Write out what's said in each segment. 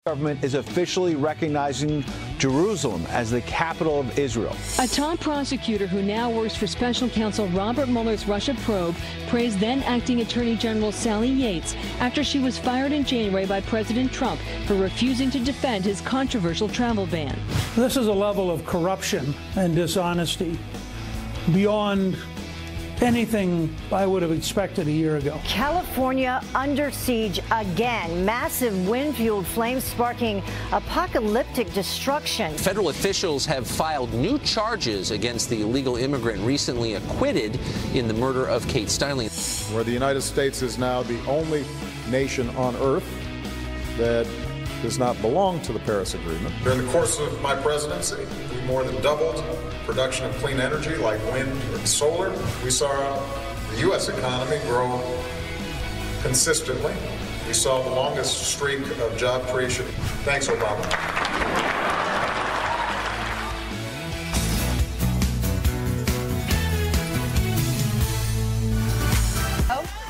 Government is officially recognizing Jerusalem as the capital of Israel. A top prosecutor who now works for special counsel Robert Mueller's Russia probe praised then acting Attorney General Sally Yates after she was fired in January by President Trump for refusing to defend his controversial travel ban. This is a level of corruption and dishonesty beyond anything I would have expected a year ago. California under siege again. Massive wind-fueled flames sparking apocalyptic destruction. Federal officials have filed new charges against the illegal immigrant recently acquitted in the murder of Kate Steinle. Where the United States is now the only nation on earth that does not belong to the Paris Agreement. During the course of my presidency, we more than doubled production of clean energy like wind and solar. We saw the U.S. economy grow consistently. We saw the longest streak of job creation. Thanks, Obama.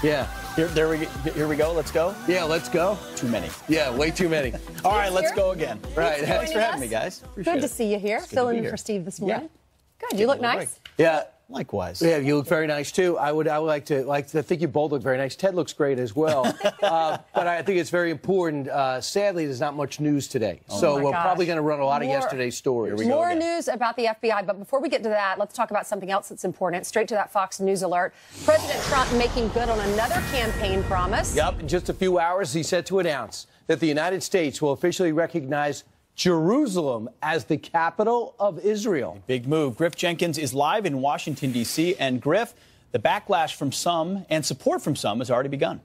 Yeah. Here we go. Let's go. Yeah, let's go. Too many. Yeah, way too many. All right, let's go again. Right. Thanks for having me, guys. Good to see you here. Filling in for Steve this morning. Good. You look nice. Yeah. Likewise. Yeah, you look very nice too. I would like to think you both look very nice. Ted looks great as well. But I think it's very important. Sadly, there's not much news today, so we're probably going to run a lot of yesterday's stories. More news about the FBI, but before we get to that, let's talk about something else that's important. Straight to that Fox News alert. President Trump making good on another campaign promise. Yep. In just a few hours, he's set to announce that the United States will officially recognize Jerusalem as the capital of Israel. Big move. Griff Jenkins is live in Washington, D.C. And Griff, the backlash from some and support from some has already begun.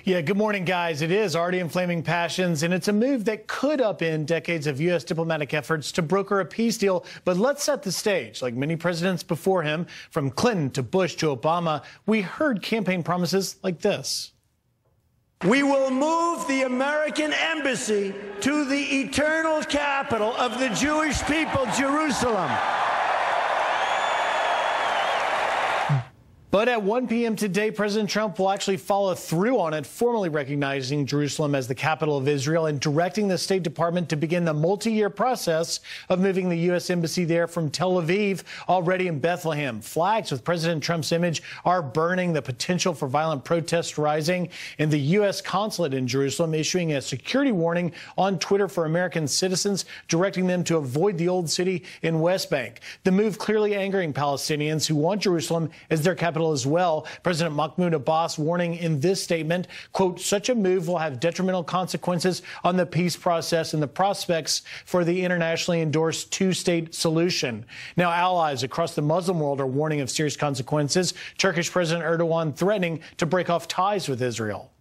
Yeah, good morning, guys. It is already inflaming passions, and it's a move that could upend decades of U.S. diplomatic efforts to broker a peace deal. But let's set the stage. Like many presidents before him, from Clinton to Bush to Obama, we heard campaign promises like this. We will move the American embassy to the eternal capital of the Jewish people, Jerusalem. But at 1 p.m. today, President Trump will actually follow through on it, formally recognizing Jerusalem as the capital of Israel and directing the State Department to begin the multi-year process of moving the U.S. embassy there from Tel Aviv, already in Bethlehem. Flags with President Trump's image are burning, the potential for violent protests rising, and the U.S. consulate in Jerusalem issuing a security warning on Twitter for American citizens, directing them to avoid the old city in West Bank. The move clearly angering Palestinians who want Jerusalem as their capital as well. President Mahmoud Abbas warning in this statement, quote, such a move will have detrimental consequences on the peace process and the prospects for the internationally endorsed two-state solution. Now, allies across the Muslim world are warning of serious consequences. Turkish President Erdogan threatening to break off ties with Israel.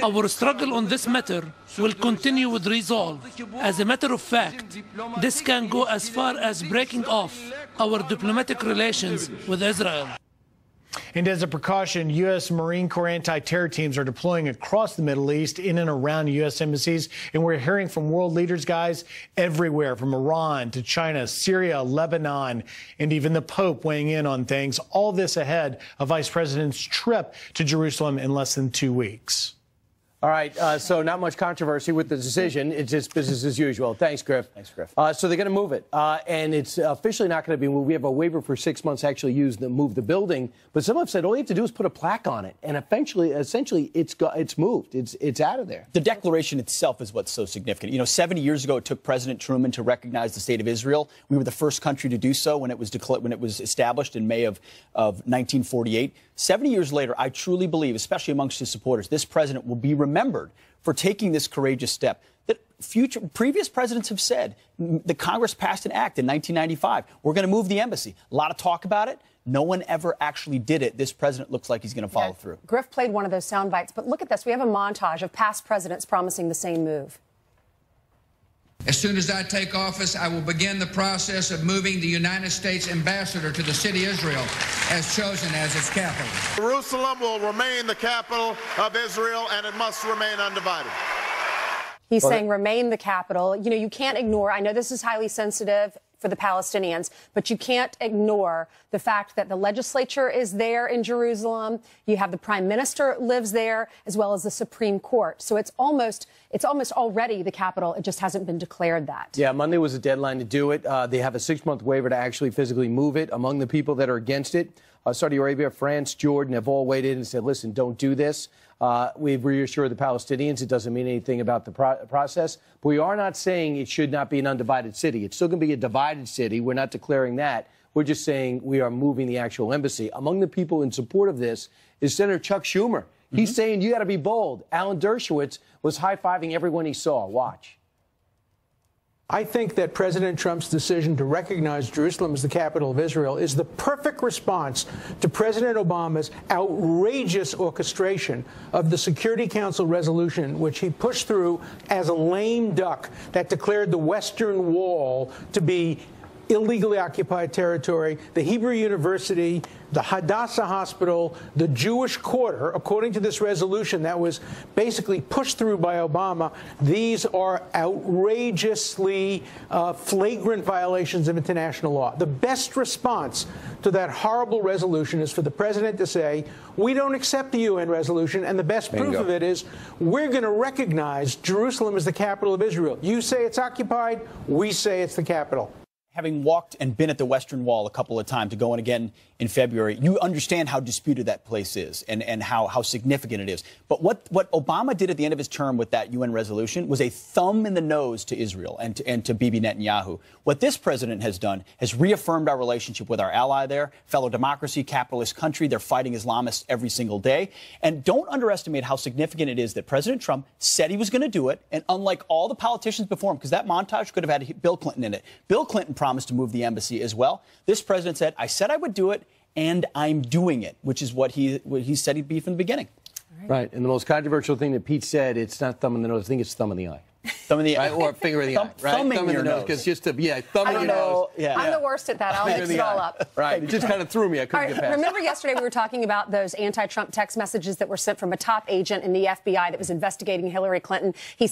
Our struggle on this matter will continue with resolve. As a matter of fact, this can go as far as breaking off our diplomatic relations with Israel. And as a precaution, U.S. Marine Corps anti-terror teams are deploying across the Middle East in and around U.S. embassies. And we're hearing from world leaders, guys, everywhere, from Iran to China, Syria, Lebanon, and even the Pope weighing in on things. All this ahead of Vice President's trip to Jerusalem in less than 2 weeks. All right, so not much controversy with the decision. It's just business as usual. Thanks, Griff. Thanks, Griff. So they're going to move it, and it's officially not going to be moved. We have a waiver for 6 months to actually move the building, but some have said all you have to do is put a plaque on it, and essentially, it's moved. It's out of there. The declaration itself is what's so significant. You know, 70 years ago, it took President Truman to recognize the state of Israel. We were the first country to do so when it was established in May of 1948. 70 years later, I truly believe, especially amongst his supporters, this president will be remembered for taking this courageous step that previous presidents have said. The Congress passed an act in 1995. We're going to move the embassy. A lot of talk about it. No one ever actually did it. This president looks like he's going to follow through. Griff played one of those sound bites, but look at this. We have a montage of past presidents promising the same move. As soon as I take office, I will begin the process of moving the United States ambassador to the city of Israel as chosen as its capital. Jerusalem will remain the capital of Israel, and it must remain undivided. He's saying remain the capital. You know, you can't ignore, I know this is highly sensitive, for the Palestinians, but you can't ignore the fact that the legislature is there in Jerusalem. You have the prime minister lives there, as well as the Supreme Court. So it's almost already the capital. It just hasn't been declared that. Yeah, Monday was the deadline to do it. They have a 6-month waiver to actually physically move it. Among the people that are against it, Saudi Arabia, France, Jordan have all weighed in and said, listen, don't do this. We've reassured the Palestinians it doesn't mean anything about the process. But we are not saying it should not be an undivided city. It's still going to be a divided city. We're not declaring that. We're just saying we are moving the actual embassy. Among the people in support of this is Senator Chuck Schumer. He's saying you got to be bold. Alan Dershowitz was high-fiving everyone he saw. Watch. I think that President Trump's decision to recognize Jerusalem as the capital of Israel is the perfect response to President Obama's outrageous orchestration of the Security Council resolution, which he pushed through as a lame duck that declared the Western Wall to be illegally occupied territory, the Hebrew University, the Hadassah Hospital, the Jewish Quarter, according to this resolution that was basically pushed through by Obama. These are outrageously flagrant violations of international law. The best response to that horrible resolution is for the president to say, we don't accept the UN resolution, and the best proof of it is we're going to recognize Jerusalem as the capital of Israel. You say it's occupied, we say it's the capital. Having walked and been at the Western Wall a couple of times, to go in again in February, you understand how disputed that place is and how significant it is. But what Obama did at the end of his term with that UN resolution was a thumb in the nose to Israel and to Bibi Netanyahu. What this president has done has reaffirmed our relationship with our ally there, fellow democracy, capitalist country. They're fighting Islamists every single day. And don't underestimate how significant it is that President Trump said he was going to do it. And unlike all the politicians before him, because that montage could have had Bill Clinton in it, Bill Clinton promised to move the embassy as well. This president said, I said I would do it, and I'm doing it, which is what he said he'd be from the beginning. Right. And the most controversial thing that Pete said, it's not thumb in the nose, I think it's thumb in the eye. Thumb in the eye. Or finger in the eye, right? Thumb in your nose. Because just to, thumb in your nose. Yeah. I'm the worst at that. I'll mix it all up. Right. It just kind of threw me. I couldn't get past it. Remember yesterday we were talking about those anti-Trump text messages that were sent from a top agent in the FBI that was investigating Hillary Clinton. He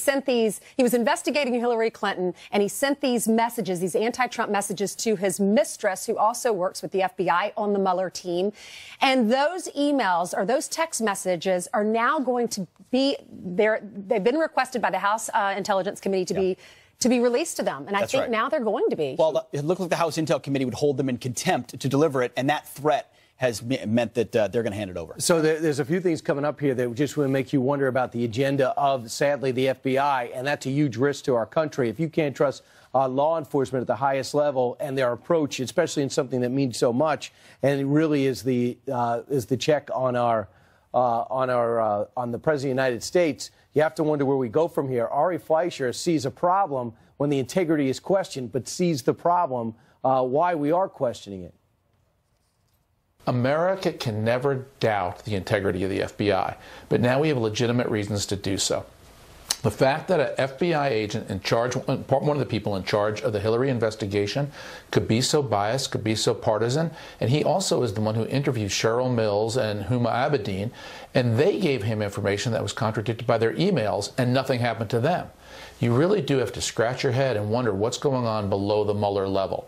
was investigating Hillary Clinton, and he sent these messages, these anti-Trump messages, to his mistress, who also works with the FBI on the Mueller team. And those emails, or those text messages, are now going to be there. They've been requested by the House Intelligence Committee to be released to them. And I think now they're going to be. Well, it looked like the House Intel Committee would hold them in contempt to deliver it, and that threat has meant that they're going to hand it over. So there's a few things coming up here that just will make you wonder about the agenda of, sadly, the FBI, and that's a huge risk to our country. If you can't trust law enforcement at the highest level and their approach, especially in something that means so much, and it really is the check on the President of the United States, you have to wonder where we go from here. Ari Fleischer sees a problem when the integrity is questioned, but sees the problem why we are questioning it. America can never doubt the integrity of the FBI, but now we have legitimate reasons to do so. The fact that an FBI agent in charge, one of the people in charge of the Hillary investigation, could be so biased, could be so partisan, and he also is the one who interviewed Cheryl Mills and Huma Abedin, and they gave him information that was contradicted by their emails, and nothing happened to them. You really do have to scratch your head and wonder what's going on below the Mueller level.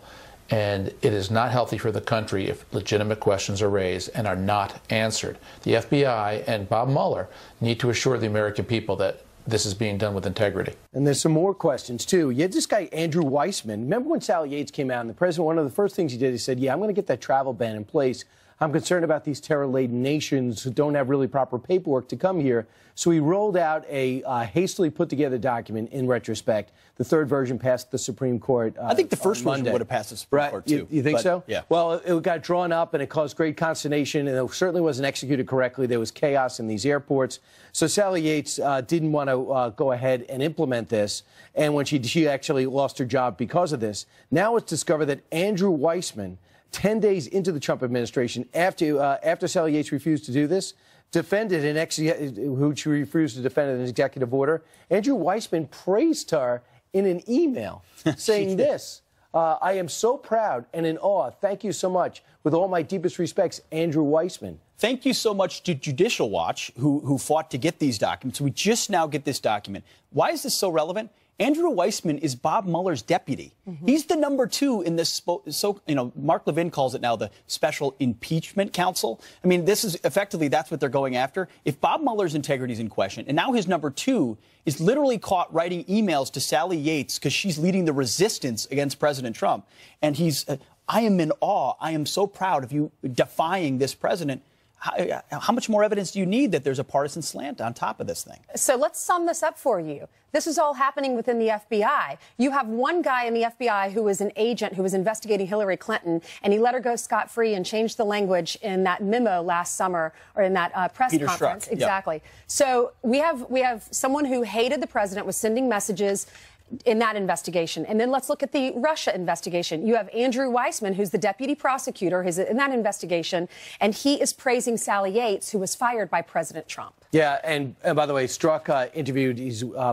And it is not healthy for the country if legitimate questions are raised and are not answered. The FBI and Bob Mueller need to assure the American people that this is being done with integrity. And there's some more questions, too. You had this guy, Andrew Weissman. Remember when Sally Yates came out and the president, one of the first things he did, he said, yeah, I'm going to get that travel ban in place. I'm concerned about these terror-laden nations who don't have really proper paperwork to come here. So he rolled out a hastily put-together document in retrospect. The third version passed the Supreme Court I think the first version would have passed the Supreme Court, too. You think so? Yeah. Well, it got drawn up, and it caused great consternation, and it certainly wasn't executed correctly. There was chaos in these airports. So Sally Yates didn't want to go ahead and implement this, and when she actually lost her job because of this. Now it's discovered that Andrew Weissman, 10 days into the Trump administration, after Sally Yates refused to do this, defended who she refused to defend an executive order. Andrew Weissman praised her in an email saying this, I am so proud and in awe. Thank you so much. With all my deepest respects, Andrew Weissman. Thank you so much to Judicial Watch, who fought to get these documents. We just now get this document. Why is this so relevant? Andrew Weissman is Bob Mueller's deputy. He's the #2 in this, Mark Levin calls it now the Special Impeachment Council. I mean, this is effectively, that's what they're going after. If Bob Mueller's integrity is in question, and now his #2 is literally caught writing emails to Sally Yates because she's leading the resistance against President Trump, and he's, I am in awe. I am so proud of you defying this president. How much more evidence do you need that there's a partisan slant on top of this thing? So let's sum this up for you. This is all happening within the FBI. You have one guy in the FBI who was an agent who was investigating Hillary Clinton, and he let her go scot-free and changed the language in that memo last summer, or in that press Peter conference. Strzok. Exactly. Yep. So we have someone who hated the president, was sending messages in that investigation. And then let's look at the Russia investigation. You have Andrew Weissman, who's the deputy prosecutor, who's in that investigation, and he is praising Sally Yates, who was fired by President Trump. Yeah, and by the way, Strzok interviewed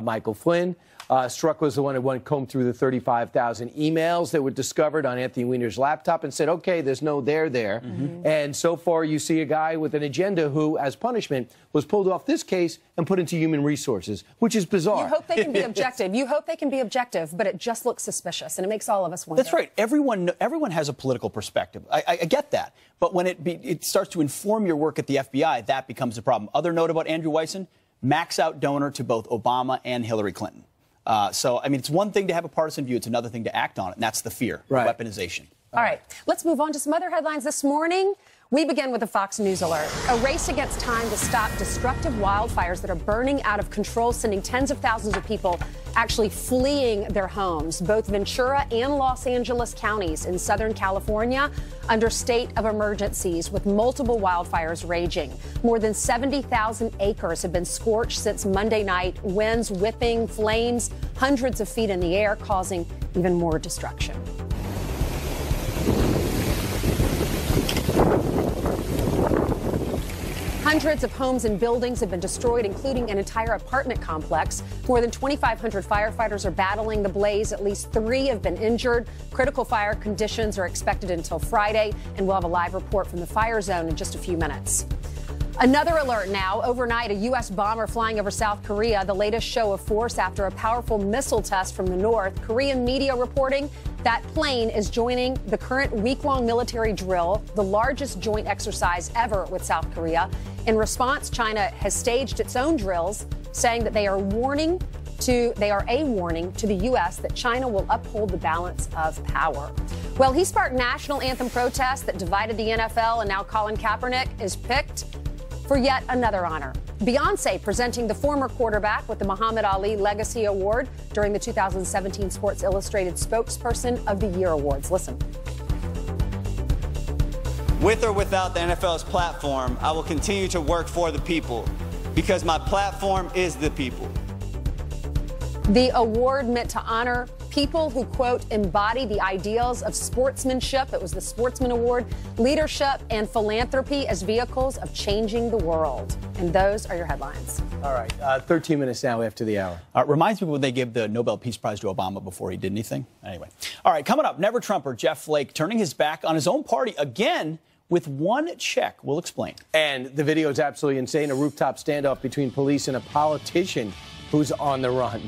Michael Flynn. Strzok was the one who combed through the 35,000 emails that were discovered on Anthony Weiner's laptop and said, okay, there's no there there. And so far, you see a guy with an agenda who, as punishment, was pulled off this case and put into human resources, which is bizarre. You hope they can be objective. You hope they can be objective, but it just looks suspicious, and it makes all of us wonder. That's right. Everyone has a political perspective. I get that. But when it starts to inform your work at the FBI, that becomes a problem. Other note about Andrew Weissman, max-out donor to both Obama and Hillary Clinton. So, I mean, it's one thing to have a partisan view. It's another thing to act on it, and that's the fear, right. Weaponization. All right. Let's move on to some other headlines this morning. We begin with a Fox News alert. A race against time to stop destructive wildfires that are burning out of control, sending tens of thousands of people actually fleeing their homes. Both Ventura and Los Angeles counties in Southern California under state of emergencies with multiple wildfires raging. More than 70,000 acres have been scorched since Monday night. Winds whipping flames hundreds of feet in the air, causing even more destruction. Hundreds of homes and buildings have been destroyed, including an entire apartment complex. More than 2,500 firefighters are battling the blaze. At least 3 have been injured. Critical fire conditions are expected until Friday, and we'll have a live report from the fire zone in just a few minutes. Another alert now. Overnight, a U.S. bomber flying over South Korea, the latest show of force after a powerful missile test from the north. Korean media reporting that plane is joining the current week-long military drill, the largest joint exercise ever with South Korea. In response, China has staged its own drills, saying that they are a warning to the U.S. that China will uphold the balance of power. Well, he sparked national anthem protests that divided the NFL, and now Colin Kaepernick is picked for yet another honor. Beyoncé presenting the former quarterback with the Muhammad Ali Legacy Award during the 2017 Sports Illustrated Spokesperson of the Year Awards. Listen. With or without the NFL's platform, I will continue to work for the people because my platform is the people. The award meant to honor people who, quote, embody the ideals of sportsmanship. It was the Sportsman Award, leadership, and philanthropy as vehicles of changing the world. And those are your headlines. All right, 13 minutes now after the hour. Reminds me when they gave the Nobel Peace Prize to Obama before he did anything. Anyway. All right, coming up, Never Trumper Jeff Flake turning his back on his own party again with one check. We'll explain. And the video is absolutely insane. A rooftop standoff between police and a politician who's on the run.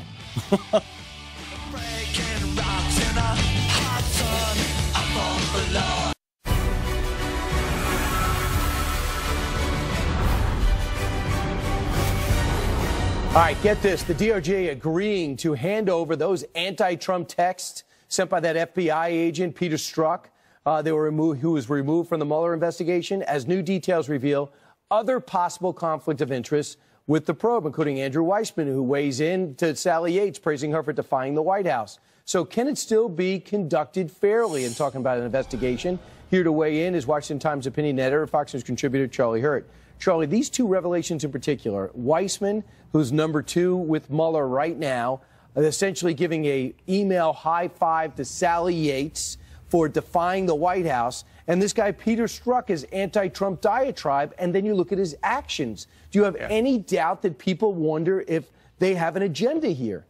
All right, get this. The DOJ agreeing to hand over those anti-Trump texts sent by that FBI agent, Peter Strzok, who was removed from the Mueller investigation. As new details reveal other possible conflict of interest with the probe, including Andrew Weissman, who weighs in to Sally Yates, praising her for defying the White House. So can it still be conducted fairly? And talking about an investigation, here to weigh in is Washington Times opinion editor, Fox News contributor Charlie Hurt. Charlie, these two revelations in particular, Weissman, who's #2 with Mueller right now, essentially giving a email high five to Sally Yates for defying the White House, and this guy Peter Strzok is anti-Trump diatribe, and then you look at his actions. Do you have any doubt that people wonder if they have an agenda here?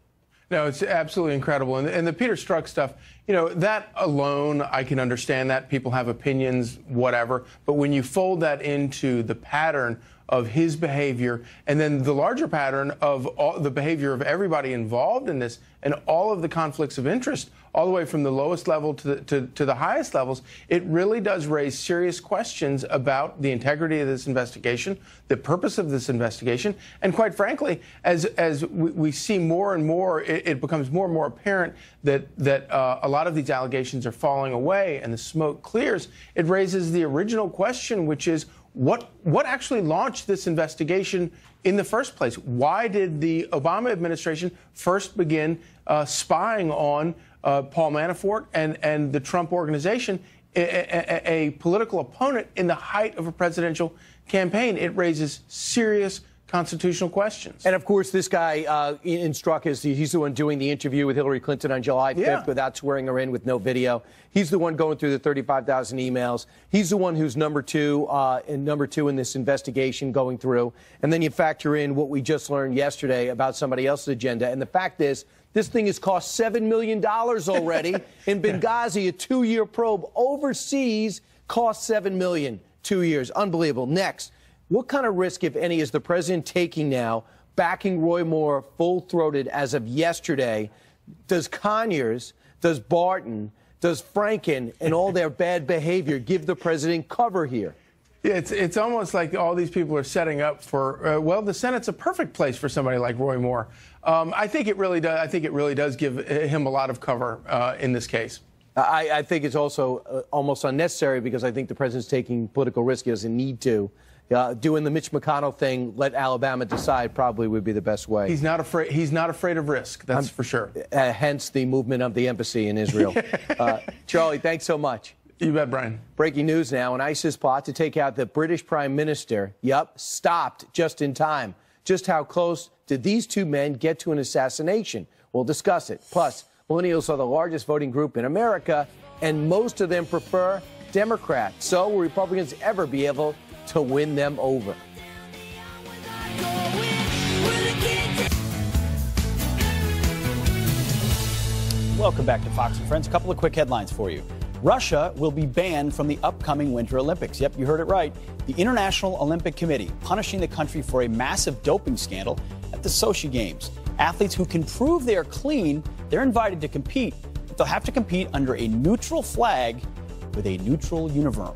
No, it's absolutely incredible. And the Peter Strzok stuff, you know, that alone, I can understand that. People have opinions, whatever. But when you fold that into the pattern of his behavior, and then the larger pattern of the behavior of everybody involved in this, and all of the conflicts of interest, all the way from the lowest level to the highest levels, it really does raise serious questions about the integrity of this investigation, the purpose of this investigation, and quite frankly, as we see more and more, it becomes more and more apparent that a lot of these allegations are falling away and the smoke clears. It raises the original question, which is, what actually launched this investigation in the first place? Why did the Obama administration first begin spying on Paul Manafort and the Trump organization, a political opponent in the height of a presidential campaign? It raises serious constitutional questions. And of course, this guy in Strzok, he's the one doing the interview with Hillary Clinton on July 5th without swearing her in, with no video. He's the one going through the 35,000 emails. He's the one who's number two in this investigation going through. And then you factor in what we just learned yesterday about somebody else's agenda. And the fact is, this thing has cost $7 million already. In Benghazi, a 2-year probe overseas cost $7 million, 2 years. Unbelievable. Next, what kind of risk, if any, is the president taking now, backing Roy Moore full-throated as of yesterday? Does Conyers, does Barton, does Franken, and all their bad behavior give the president cover here? It's almost like all these people are setting up for, well, the Senate's a perfect place for somebody like Roy Moore. I think it really does. I think it really does give him a lot of cover in this case. I think it's also almost unnecessary, because I think the president's taking political risk he doesn't need to. Doing the Mitch McConnell thing, let Alabama decide, probably would be the best way. He's not afraid. He's not afraid of risk. That's for sure. Hence the movement of the embassy in Israel. Charlie, thanks so much. You bet, Brian. Breaking news now: an ISIS plot to take out the British Prime Minister. Stopped just in time. Just how close did these two men get to an assassination? We'll discuss it. Plus, millennials are the largest voting group in America, and most of them prefer Democrats. So will Republicans ever be able to win them over? Welcome back to Fox and Friends. A couple of quick headlines for you. Russia will be banned from the upcoming Winter Olympics. Yep, you heard it right. The International Olympic Committee punishing the country for a massive doping scandal at the Sochi Games. Athletes who can prove they are clean, they're invited to compete, but they'll have to compete under a neutral flag with a neutral uniform.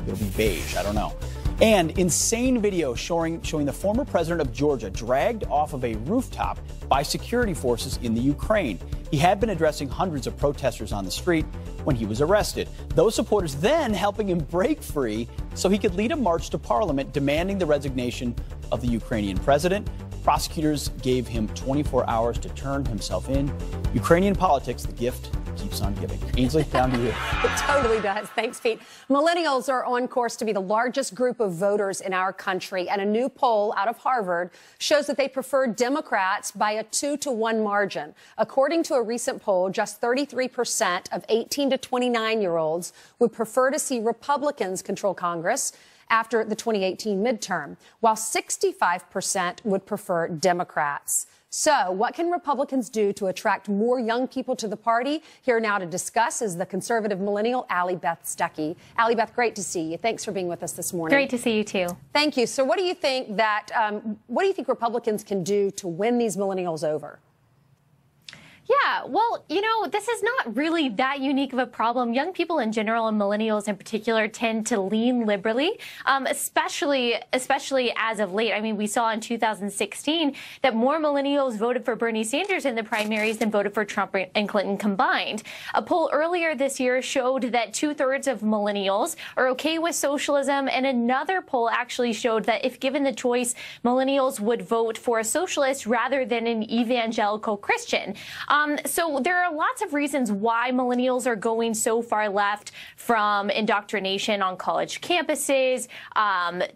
It'll be beige, I don't know. And insane video showing the former president of Georgia dragged off of a rooftop by security forces in the Ukraine. He had been addressing hundreds of protesters on the street when he was arrested. Those supporters then helping him break free so he could lead a march to parliament demanding the resignation of the Ukrainian president. Prosecutors gave him 24 hours to turn himself in. Ukrainian politics, the gift keeps on giving. Ainsley, down to you. It totally does. Thanks, Pete. Millennials are on course to be the largest group of voters in our country, and a new poll out of Harvard shows that they prefer Democrats by a 2-to-1 margin. According to a recent poll, just 33% of 18 to 29-year-olds would prefer to see Republicans control Congress after the 2018 midterm, while 65% would prefer Democrats. So what can Republicans do to attract more young people to the party? Here now to discuss is the conservative millennial Allie Beth Stuckey. Allie Beth, great to see you. Thanks for being with us this morning. Great to see you too. Thank you. So what do you think Republicans can do to win these millennials over? Yeah, well, you know, this is not really that unique of a problem. Young people in general and millennials in particular tend to lean liberally, especially as of late. I mean, we saw in 2016 that more millennials voted for Bernie Sanders in the primaries than voted for Trump and Clinton combined. A poll earlier this year showed that 2/3 of millennials are okay with socialism, and another poll actually showed that if given the choice, millennials would vote for a socialist rather than an evangelical Christian. So there are lots of reasons why millennials are going so far left, from indoctrination on college campuses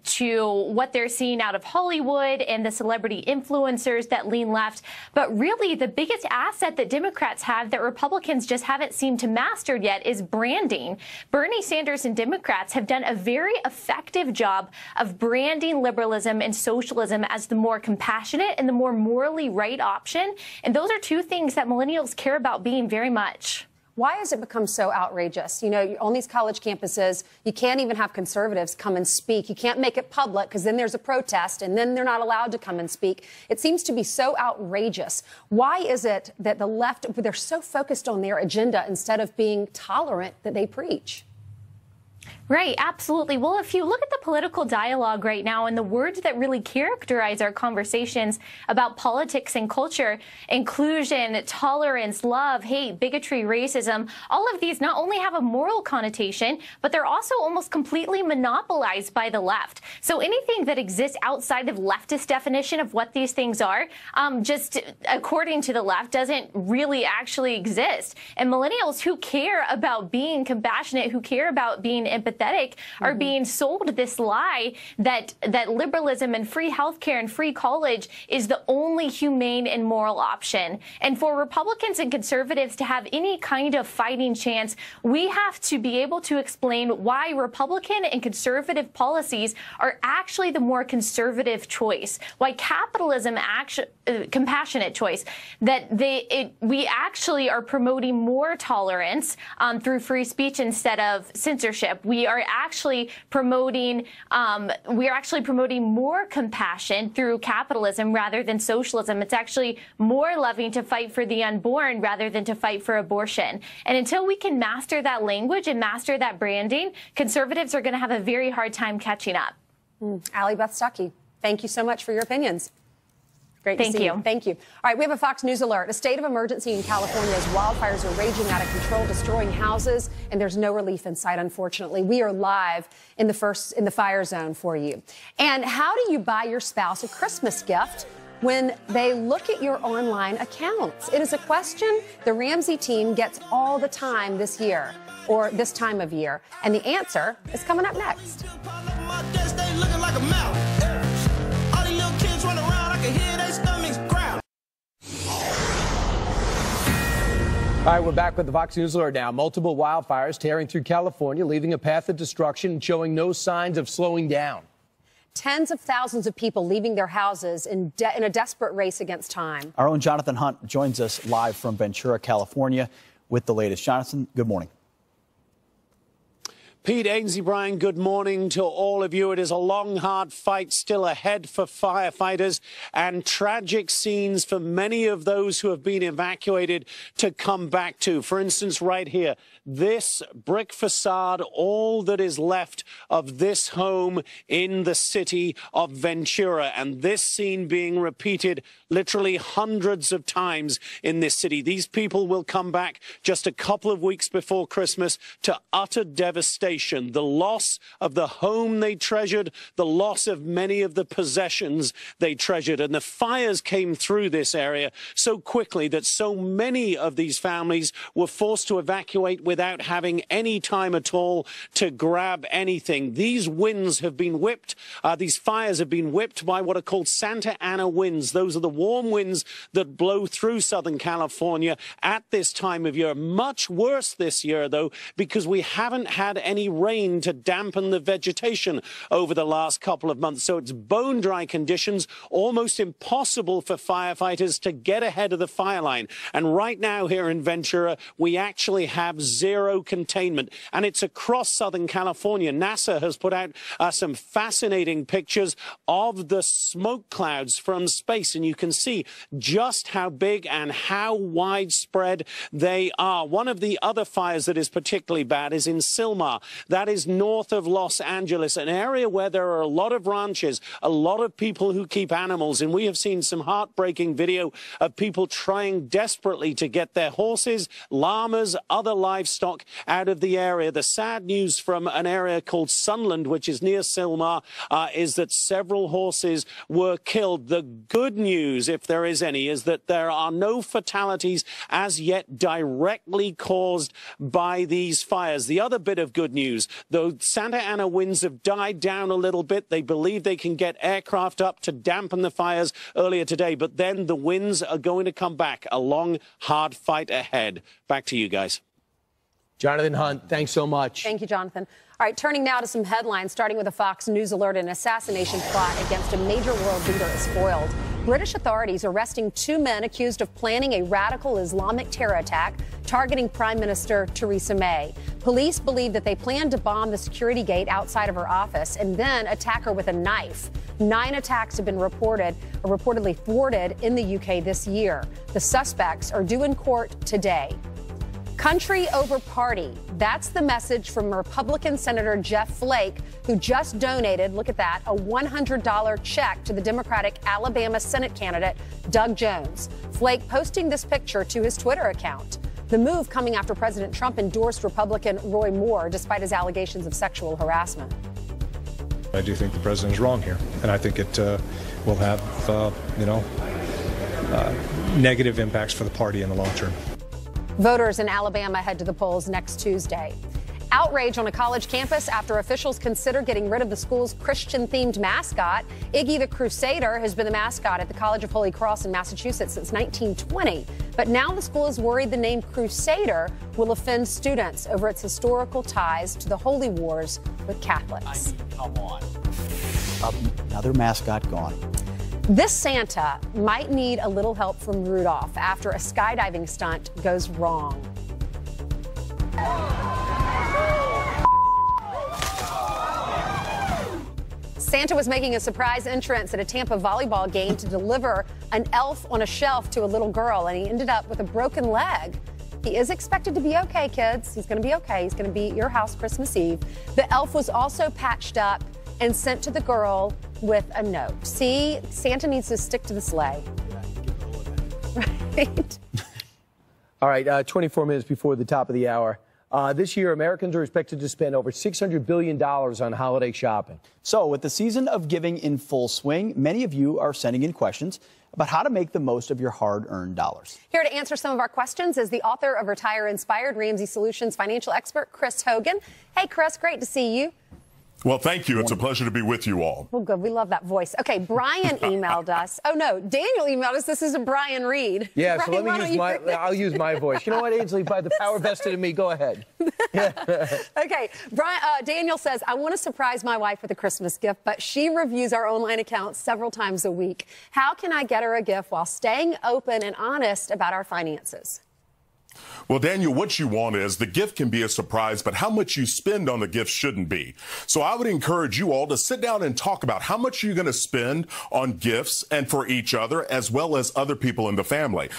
to what they're seeing out of Hollywood and the celebrity influencers that lean left. But really, the biggest asset that Democrats have that Republicans just haven't seemed to master yet is branding. Bernie Sanders and Democrats have done a very effective job of branding liberalism and socialism as the more compassionate and the more morally right option. And those are two things that millennials care about being very much. Why has it become so outrageous? You know, on these college campuses, you can't even have conservatives come and speak. You can't make it public because then there's a protest and then they're not allowed to come and speak. It seems to be so outrageous. Why is it that the left, they're so focused on their agenda instead of being tolerant that they preach? Right, absolutely. Well, if you look at the political dialogue right now and the words that really characterize our conversations about politics and culture, inclusion, tolerance, love, hate, bigotry, racism, all of these not only have a moral connotation, but they're also almost completely monopolized by the left. So anything that exists outside of leftist definition of what these things are, just according to the left, doesn't really actually exist. And millennials who care about being compassionate, who care about being empathetic, are being sold this lie that liberalism and free healthcare and free college is the only humane and moral option. And for Republicans and conservatives to have any kind of fighting chance, we have to be able to explain why Republican and conservative policies are actually the more conservative choice, why capitalism compassionate choice, that we actually are promoting more tolerance through free speech instead of censorship. We are actually promoting more compassion through capitalism rather than socialism. It's actually more loving to fight for the unborn rather than to fight for abortion. And until we can master that language and master that branding, conservatives are going to have a very hard time catching up. Allie Beth Stuckey, thank you so much for your opinions. Great to see you. Thank you. All right, we have a Fox News alert. A state of emergency in California as wildfires are raging out of control, destroying houses, and there's no relief in sight, unfortunately. We are live in the fire zone for you. And how do you buy your spouse a Christmas gift when they look at your online accounts? It is a question the Ramsey team gets all the time this year, or this time of year. And the answer is coming up next. All right, we're back with the Fox News alert now. Multiple wildfires tearing through California, leaving a path of destruction and showing no signs of slowing down. Tens of thousands of people leaving their houses in a desperate race against time. Our own Jonathan Hunt joins us live from Ventura, California, with the latest. Jonathan, good morning. Pete, Ainsley, Brian, good morning to all of you. It is a long, hard fight still ahead for firefighters and tragic scenes for many of those who have been evacuated to come back to. For instance, right here, this brick facade, all that is left of this home in the city of Ventura, and this scene being repeated literally hundreds of times in this city. These people will come back just a couple of weeks before Christmas to utter devastation. The loss of the home they treasured, the loss of many of the possessions they treasured. And the fires came through this area so quickly that so many of these families were forced to evacuate without having any time at all to grab anything. These winds have been whipped. These fires have been whipped by what are called Santa Ana winds. Those are the warm winds that blow through Southern California at this time of year. Much worse this year, though, because we haven't had any rain to dampen the vegetation over the last couple of months. So it's bone dry conditions, almost impossible for firefighters to get ahead of the fire line. And right now here in Ventura, we actually have zero containment. And it's across Southern California. NASA has put out some fascinating pictures of the smoke clouds from space. And you can see just how big and how widespread they are. One of the other fires that is particularly bad is in Silmar. That is north of Los Angeles, an area where there are a lot of ranches, a lot of people who keep animals. And we have seen some heartbreaking video of people trying desperately to get their horses, llamas, other livestock out of the area. The sad news from an area called Sunland, which is near Silmar, is that several horses were killed. The good news, if there is any, is that there are no fatalities as yet directly caused by these fires. The other bit of good news, though Santa Ana winds have died down a little bit, they believe they can get aircraft up to dampen the fires earlier today, but then the winds are going to come back. A long, hard fight ahead. Back to you guys. Jonathan Hunt, thanks so much. Thank you, Jonathan. All right, turning now to some headlines, starting with a Fox News alert. An assassination plot against a major world leader is foiled. British authorities arresting 2 men accused of planning a radical Islamic terror attack targeting Prime Minister Theresa May. Police believe that they planned to bomb the security gate outside of her office and then attack her with a knife. 9 attacks have been reportedly thwarted in the UK this year. The suspects are due in court today. Country over party. That's the message from Republican Senator Jeff Flake, who just donated, look at that, a $100 check to the Democratic Alabama Senate candidate, Doug Jones. Flake posting this picture to his Twitter account. The move coming after President Trump endorsed Republican Roy Moore despite his allegations of sexual harassment. I do think the president is wrong here, and I think it will have, negative impacts for the party in the long term. Voters in Alabama head to the polls next Tuesday. Outrage on a college campus after officials consider getting rid of the school's Christian-themed mascot. Iggy the Crusader has been the mascot at the College of Holy Cross in Massachusetts since 1920. But now the school is worried the name Crusader will offend students over its historical ties to the holy wars with Catholics. Come on. Another mascot gone. This Santa might need a little help from Rudolph after a skydiving stunt goes wrong. Santa was making a surprise entrance at a Tampa volleyball game to deliver an elf on a shelf to a little girl, and he ended up with a broken leg. He is expected to be okay, kids. He's going to be okay. He's going to be at your house Christmas Eve. The elf was also patched up and sent to the girl with a note. See, Santa needs to stick to the sleigh. Right? All right, 24 minutes before the top of the hour. This year, Americans are expected to spend over $600 billion on holiday shopping. So, with the season of giving in full swing, many of you are sending in questions about how to make the most of your hard-earned dollars. Here to answer some of our questions is the author of Retire Inspired, Ramsey Solutions financial expert, Chris Hogan. Hey, Chris, great to see you. Well, thank you. It's a pleasure to be with you all. Well, good. We love that voice. Okay, Brian emailed us. Oh, no, Daniel emailed us. This isn't Brian Reed. Yeah, Brian, so let me use I'll use my voice. You know what, Ainsley, by the power vested in me, go ahead. Okay, Brian, Daniel says, I want to surprise my wife with a Christmas gift, but she reviews our online account several times a week. How can I get her a gift while staying open and honest about our finances? Well, Daniel, what you want is the gift can be a surprise, but how much you spend on the gift shouldn't be. So I would encourage you all to sit down and talk about how much you're going to spend on gifts and for each other, as well as other people in the family.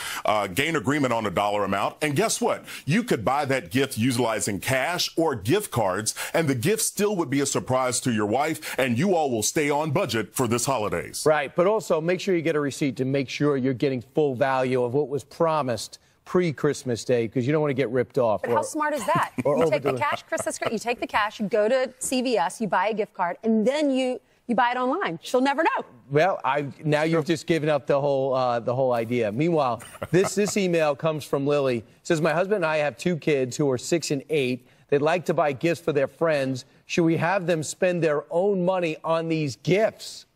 Gain agreement on a dollar amount. And guess what? You could buy that gift utilizing cash or gift cards, and the gift still would be a surprise to your wife, and you all will stay on budget for this holidays. Right. But also make sure you get a receipt to make sure you're getting full value of what was promised pre-Christmas Day, because you don't want to get ripped off. But how smart is that? You take the cash, Chris, that's great. You take the cash, you go to CVS, you buy a gift card, and then you buy it online. She'll never know. Well, now you've just given up the whole idea. Meanwhile, this email comes from Lily. It says, my husband and I have 2 kids who are 6 and 8. They'd like to buy gifts for their friends. Should we have them spend their own money on these gifts?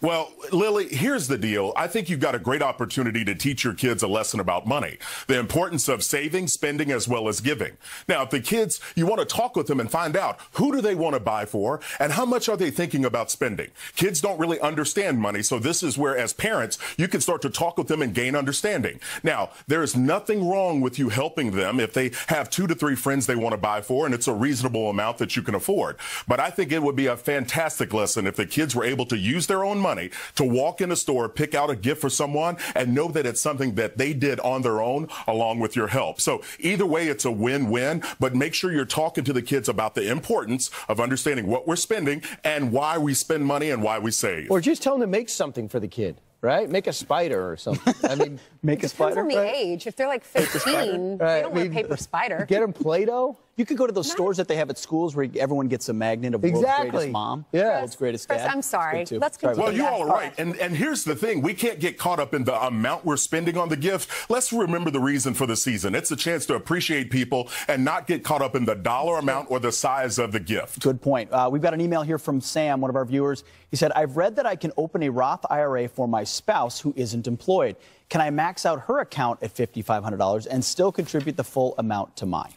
Well, Lily, here's the deal. I think you've got a great opportunity to teach your kids a lesson about money, the importance of saving, spending, as well as giving. Now, if the kids, you want to talk with them and find out who do they want to buy for and how much are they thinking about spending. Kids don't really understand money, so this is where, as parents, you can start to talk with them and gain understanding. Now, there is nothing wrong with you helping them if they have 2 to 3 friends they want to buy for, and it's a reasonable amount that you can afford. But I think it would be a fantastic lesson if the kids were able to use their own money to walk in a store, pick out a gift for someone, and know that it's something that they did on their own along with your help. So either way, it's a win-win, but make sure you're talking to the kids about the importance of understanding what we're spending and why we spend money and why we save. Or just tell them to make something for the kid. Right? Make a spider or something. I mean, make a spider. Depends on the age. If they're like 15, they don't want a paper spider. Get them Play-Doh. You could go to those stores that they have at schools where everyone gets a magnet of World's Greatest Mom. Yeah. World's Greatest Dad. Chris, I'm sorry. Let's continue. Well, you all are right. And here's the thing. We can't get caught up in the amount we're spending on the gift. Let's remember the reason for the season. It's a chance to appreciate people and not get caught up in the dollar amount or the size of the gift. Good point. We've got an email here from Sam, one of our viewers. He said, I've read that I can open a Roth IRA for my spouse who isn't employed. Can I max out her account at $5,500 and still contribute the full amount to mine?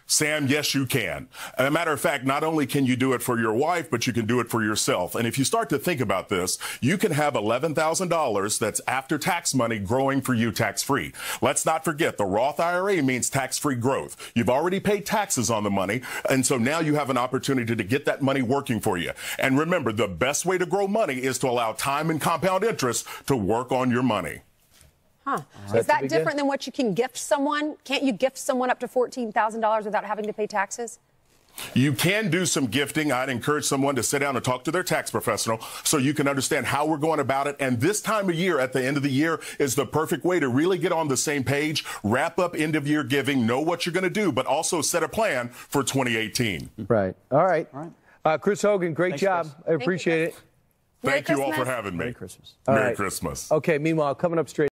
Sam, yes, you can. As a matter of fact, not only can you do it for your wife, but you can do it for yourself. And if you start to think about this, you can have $11,000 that's after-tax money growing for you tax-free. Let's not forget, the Roth IRA means tax-free growth. You've already paid taxes on the money, and so now you have an opportunity to get that money working for you. And remember, the best way to grow money is to allow time and compound interest to work on your money. Huh. Is that different than what you can gift someone? Can't you gift someone up to $14,000 without having to pay taxes? You can do some gifting. I'd encourage someone to sit down and talk to their tax professional so you can understand how we're going about it. And this time of year, at the end of the year, is the perfect way to really get on the same page, wrap up end-of-year giving, know what you're going to do, but also set a plan for 2018. Right. All right. Chris Hogan, great job. I appreciate it. Thank you all for having me. Merry Christmas. Merry Christmas. Okay, meanwhile, coming up straight.